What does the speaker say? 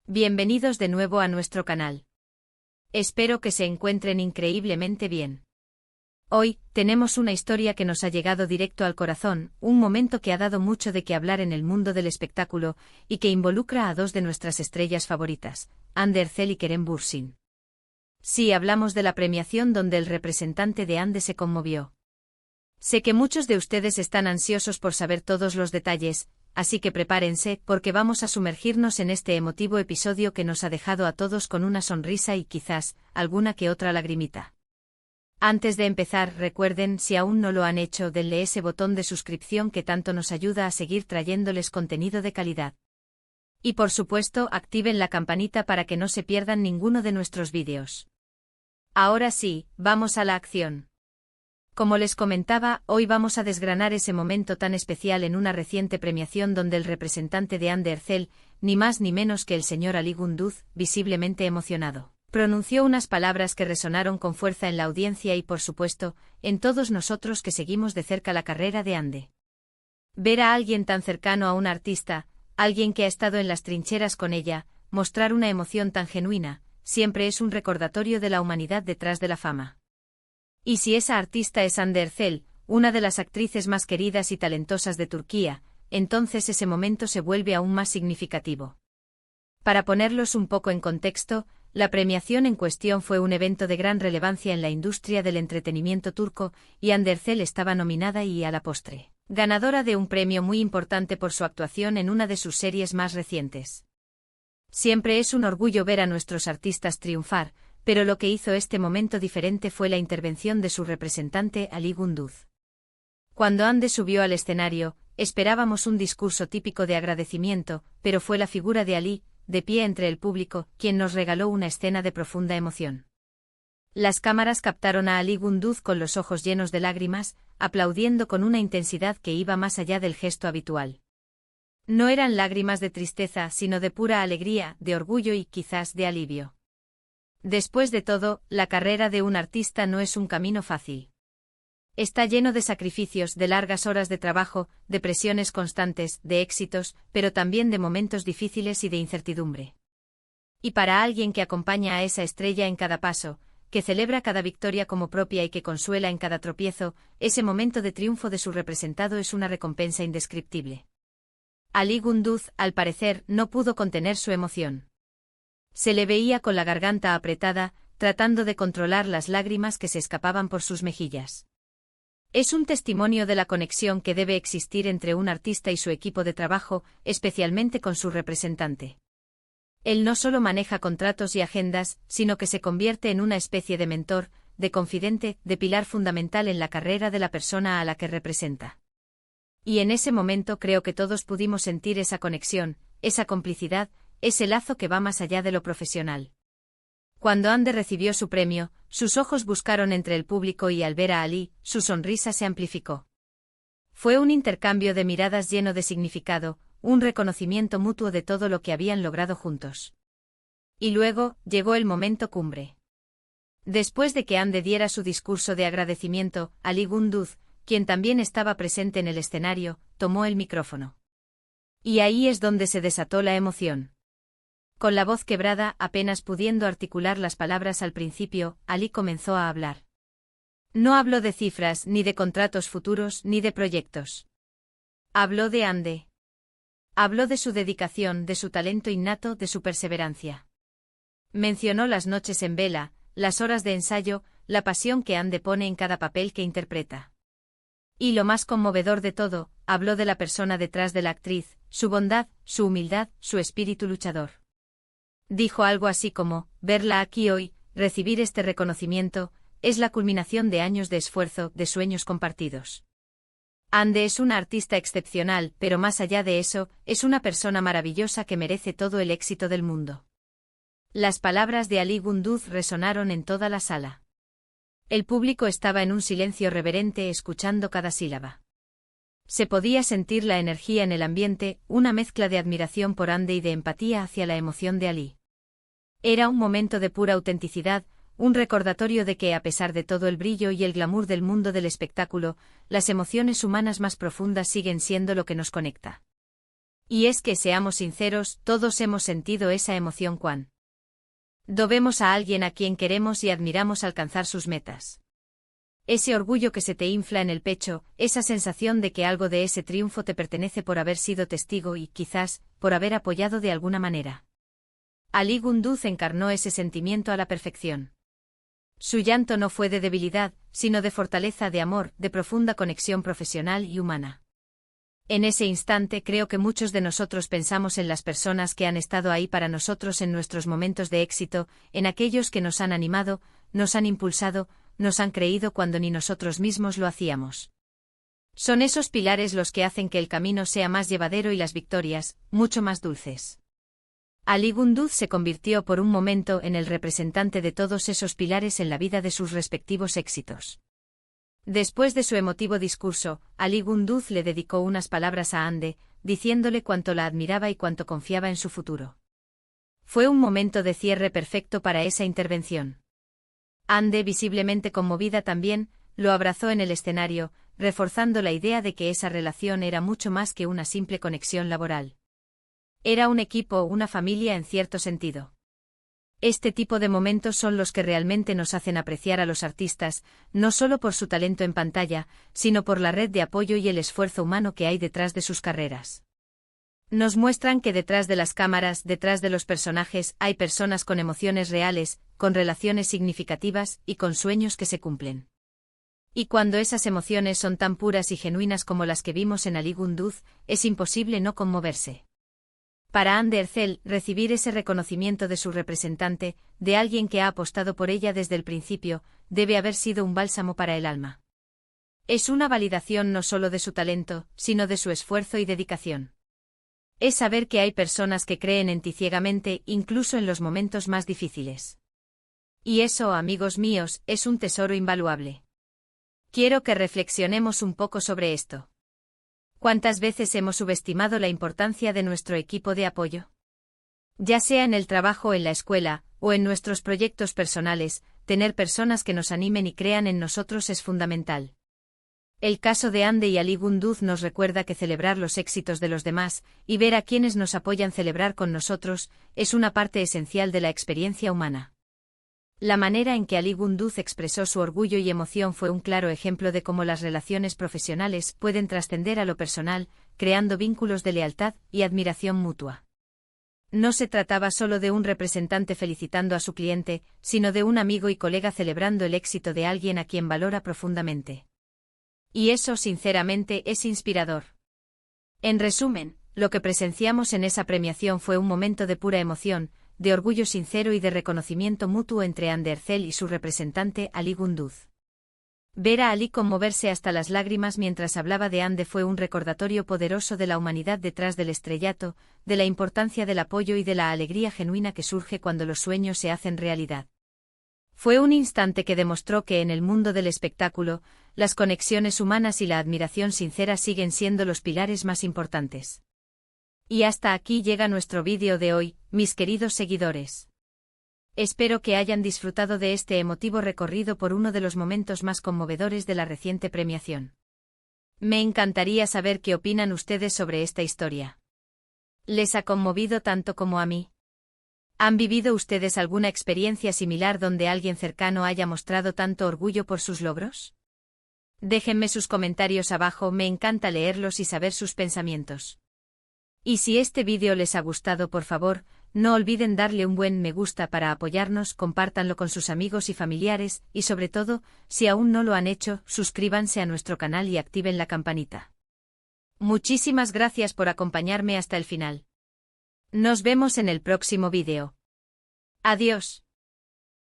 Bienvenidos de nuevo a nuestro canal. Espero que se encuentren increíblemente bien. Hoy, tenemos una historia que nos ha llegado directo al corazón, un momento que ha dado mucho de qué hablar en el mundo del espectáculo, y que involucra a dos de nuestras estrellas favoritas, Ande Ercel y Kerem Bürsin. Sí, hablamos de la premiación donde el representante de Ande se conmovió. Sé que muchos de ustedes están ansiosos por saber todos los detalles, así que prepárense, porque vamos a sumergirnos en este emotivo episodio que nos ha dejado a todos con una sonrisa y quizás, alguna que otra lagrimita. Antes de empezar, recuerden, si aún no lo han hecho, denle ese botón de suscripción que tanto nos ayuda a seguir trayéndoles contenido de calidad. Y por supuesto, activen la campanita para que no se pierdan ninguno de nuestros vídeos. Ahora sí, vamos a la acción. Como les comentaba, hoy vamos a desgranar ese momento tan especial en una reciente premiación donde el representante de Ande Ercel, ni más ni menos que el señor Ali Gündüz, visiblemente emocionado, pronunció unas palabras que resonaron con fuerza en la audiencia y por supuesto, en todos nosotros que seguimos de cerca la carrera de Ande. Ver a alguien tan cercano a un artista, alguien que ha estado en las trincheras con ella, mostrar una emoción tan genuina, siempre es un recordatorio de la humanidad detrás de la fama. Y si esa artista es Ande Ercel, una de las actrices más queridas y talentosas de Turquía, entonces ese momento se vuelve aún más significativo. Para ponerlos un poco en contexto, la premiación en cuestión fue un evento de gran relevancia en la industria del entretenimiento turco, y Ande Ercel estaba nominada y, a la postre, ganadora de un premio muy importante por su actuación en una de sus series más recientes. Siempre es un orgullo ver a nuestros artistas triunfar, pero lo que hizo este momento diferente fue la intervención de su representante Ali Gündüz. Cuando Ande subió al escenario, esperábamos un discurso típico de agradecimiento, pero fue la figura de Ali, de pie entre el público, quien nos regaló una escena de profunda emoción. Las cámaras captaron a Ali Gündüz con los ojos llenos de lágrimas, aplaudiendo con una intensidad que iba más allá del gesto habitual. No eran lágrimas de tristeza, sino de pura alegría, de orgullo y quizás de alivio. Después de todo, la carrera de un artista no es un camino fácil. Está lleno de sacrificios, de largas horas de trabajo, de presiones constantes, de éxitos, pero también de momentos difíciles y de incertidumbre. Y para alguien que acompaña a esa estrella en cada paso, que celebra cada victoria como propia y que consuela en cada tropiezo, ese momento de triunfo de su representado es una recompensa indescriptible. Ali Gündüz, al parecer, no pudo contener su emoción. Se le veía con la garganta apretada, tratando de controlar las lágrimas que se escapaban por sus mejillas. Es un testimonio de la conexión que debe existir entre un artista y su equipo de trabajo, especialmente con su representante. Él no solo maneja contratos y agendas, sino que se convierte en una especie de mentor, de confidente, de pilar fundamental en la carrera de la persona a la que representa. Y en ese momento creo que todos pudimos sentir esa conexión, esa complicidad, ese lazo que va más allá de lo profesional. Cuando Ande recibió su premio, sus ojos buscaron entre el público y al ver a Ali, su sonrisa se amplificó. Fue un intercambio de miradas lleno de significado, un reconocimiento mutuo de todo lo que habían logrado juntos. Y luego, llegó el momento cumbre. Después de que Ande diera su discurso de agradecimiento, Ali Gündüz, quien también estaba presente en el escenario, tomó el micrófono. Y ahí es donde se desató la emoción. Con la voz quebrada, apenas pudiendo articular las palabras al principio, Ali comenzó a hablar. No habló de cifras, ni de contratos futuros, ni de proyectos. Habló de Ande. Habló de su dedicación, de su talento innato, de su perseverancia. Mencionó las noches en vela, las horas de ensayo, la pasión que Ande pone en cada papel que interpreta. Y lo más conmovedor de todo, habló de la persona detrás de la actriz, su bondad, su humildad, su espíritu luchador. Dijo algo así como, verla aquí hoy, recibir este reconocimiento, es la culminación de años de esfuerzo, de sueños compartidos. Ande es una artista excepcional, pero más allá de eso, es una persona maravillosa que merece todo el éxito del mundo. Las palabras de Ali Gündüz resonaron en toda la sala. El público estaba en un silencio reverente escuchando cada sílaba. Se podía sentir la energía en el ambiente, una mezcla de admiración por Ande y de empatía hacia la emoción de Ali. Era un momento de pura autenticidad, un recordatorio de que a pesar de todo el brillo y el glamour del mundo del espectáculo, las emociones humanas más profundas siguen siendo lo que nos conecta. Y es que, seamos sinceros, todos hemos sentido esa emoción cuando vemos a alguien a quien queremos y admiramos alcanzar sus metas. Ese orgullo que se te infla en el pecho, esa sensación de que algo de ese triunfo te pertenece por haber sido testigo y, quizás, por haber apoyado de alguna manera. Ali Gunduz encarnó ese sentimiento a la perfección. Su llanto no fue de debilidad, sino de fortaleza, de amor, de profunda conexión profesional y humana. En ese instante creo que muchos de nosotros pensamos en las personas que han estado ahí para nosotros en nuestros momentos de éxito, en aquellos que nos han animado, nos han impulsado, nos han creído cuando ni nosotros mismos lo hacíamos. Son esos pilares los que hacen que el camino sea más llevadero y las victorias, mucho más dulces. Ali Gunduz se convirtió por un momento en el representante de todos esos pilares en la vida de sus respectivos éxitos. Después de su emotivo discurso, Ali Gunduz le dedicó unas palabras a Ande, diciéndole cuánto la admiraba y cuánto confiaba en su futuro. Fue un momento de cierre perfecto para esa intervención. Ande, visiblemente conmovida también, lo abrazó en el escenario, reforzando la idea de que esa relación era mucho más que una simple conexión laboral. Era un equipo, una familia en cierto sentido. Este tipo de momentos son los que realmente nos hacen apreciar a los artistas, no solo por su talento en pantalla, sino por la red de apoyo y el esfuerzo humano que hay detrás de sus carreras. Nos muestran que detrás de las cámaras, detrás de los personajes, hay personas con emociones reales, con relaciones significativas y con sueños que se cumplen. Y cuando esas emociones son tan puras y genuinas como las que vimos en Ali Gunduz, es imposible no conmoverse. Para Ande Erçel, recibir ese reconocimiento de su representante, de alguien que ha apostado por ella desde el principio, debe haber sido un bálsamo para el alma. Es una validación no solo de su talento, sino de su esfuerzo y dedicación. Es saber que hay personas que creen en ti ciegamente, incluso en los momentos más difíciles. Y eso, amigos míos, es un tesoro invaluable. Quiero que reflexionemos un poco sobre esto. ¿Cuántas veces hemos subestimado la importancia de nuestro equipo de apoyo? Ya sea en el trabajo o en la escuela, o en nuestros proyectos personales, tener personas que nos animen y crean en nosotros es fundamental. El caso de Ande y Ali Gunduz nos recuerda que celebrar los éxitos de los demás, y ver a quienes nos apoyan celebrar con nosotros, es una parte esencial de la experiencia humana. La manera en que Ali Gunduz expresó su orgullo y emoción fue un claro ejemplo de cómo las relaciones profesionales pueden trascender a lo personal, creando vínculos de lealtad y admiración mutua. No se trataba solo de un representante felicitando a su cliente, sino de un amigo y colega celebrando el éxito de alguien a quien valora profundamente. Y eso, sinceramente, es inspirador. En resumen, lo que presenciamos en esa premiación fue un momento de pura emoción, de orgullo sincero y de reconocimiento mutuo entre Ande Erçel y su representante Ali Gunduz. Ver a Ali conmoverse hasta las lágrimas mientras hablaba de Ande fue un recordatorio poderoso de la humanidad detrás del estrellato, de la importancia del apoyo y de la alegría genuina que surge cuando los sueños se hacen realidad. Fue un instante que demostró que en el mundo del espectáculo, las conexiones humanas y la admiración sincera siguen siendo los pilares más importantes. Y hasta aquí llega nuestro vídeo de hoy, mis queridos seguidores. Espero que hayan disfrutado de este emotivo recorrido por uno de los momentos más conmovedores de la reciente premiación. Me encantaría saber qué opinan ustedes sobre esta historia. ¿Les ha conmovido tanto como a mí? ¿Han vivido ustedes alguna experiencia similar donde alguien cercano haya mostrado tanto orgullo por sus logros? Déjenme sus comentarios abajo, me encanta leerlos y saber sus pensamientos. Y si este vídeo les ha gustado, por favor, no olviden darle un buen me gusta para apoyarnos, compártanlo con sus amigos y familiares, y sobre todo, si aún no lo han hecho, suscríbanse a nuestro canal y activen la campanita. Muchísimas gracias por acompañarme hasta el final. Nos vemos en el próximo vídeo. Adiós.